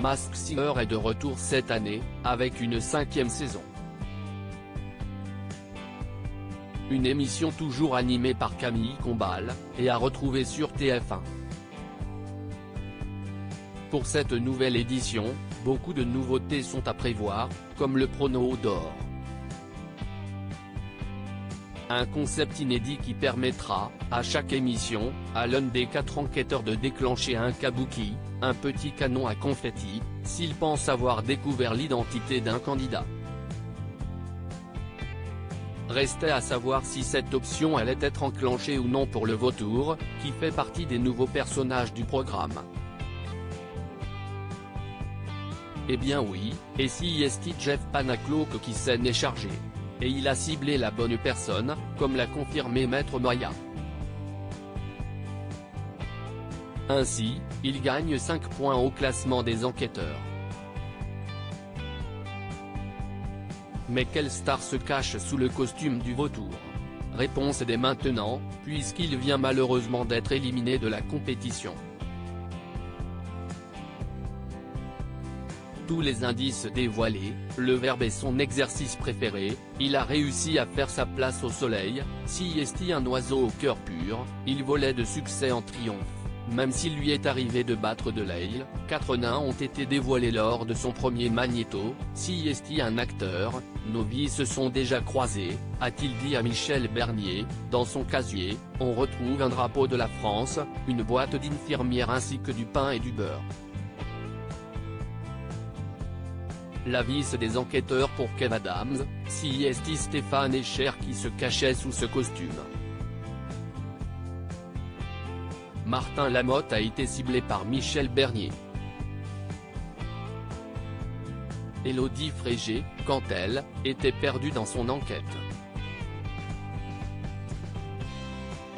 Masked Singer est de retour cette année, avec une 5e saison. Une émission toujours animée par Camille Combal, et à retrouver sur TF1. Pour cette nouvelle édition, beaucoup de nouveautés sont à prévoir, comme le prono d'or. Un concept inédit qui permettra, à chaque émission, à l'un des 4 enquêteurs de déclencher un kabuki, un petit canon à confetti, s'il pense avoir découvert l'identité d'un candidat. Restait à savoir si cette option allait être enclenchée ou non pour le vautour, qui fait partie des nouveaux personnages du programme. Eh bien oui, et si est Jeff Panaclock qui s'en est chargé. Et il a ciblé la bonne personne, comme l'a confirmé Maître Maya. Ainsi, il gagne 5 points au classement des enquêteurs. Mais quelle star se cache sous le costume du vautour? Réponse dès maintenant, puisqu'il vient malheureusement d'être éliminé de la compétition. Tous les indices dévoilés, le Verbe est son exercice préféré, il a réussi à faire sa place au soleil, si est un oiseau au cœur pur, il volait de succès en triomphe. Même s'il lui est arrivé de battre de l'aile, 4 nains ont été dévoilés lors de son premier magnéto, si est un acteur, nos vies se sont déjà croisées, a-t-il dit à Michel Bernier. Dans son casier, on retrouve un drapeau de la France, une boîte d'infirmière ainsi que du pain et du beurre. La vis des enquêteurs pour Kev Adams, si est Stéphane Escher qui se cachait sous ce costume. Martin Lamotte a été ciblé par Michel Bernier. Élodie Frégé, quant elle, était perdue dans son enquête.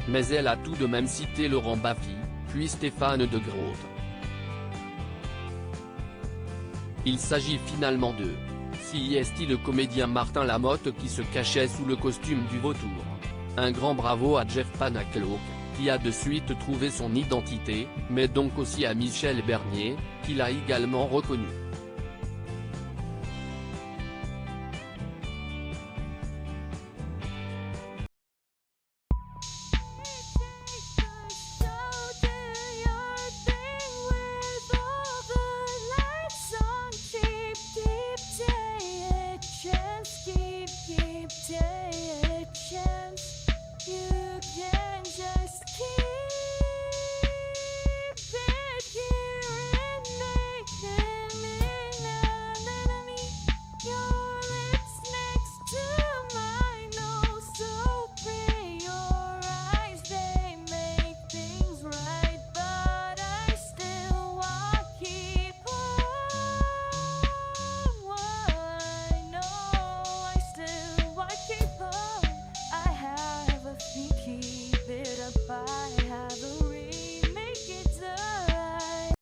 Mais elle a tout de même cité Laurent Baffy, puis Stéphane de Groot. Il s'agit finalement de si est le comédien Martin Lamotte qui se cachait sous le costume du vautour. Un grand bravo à Jeff Panaclock, qui a de suite trouvé son identité, mais donc aussi à Michel Bernier, qui l'a également reconnu.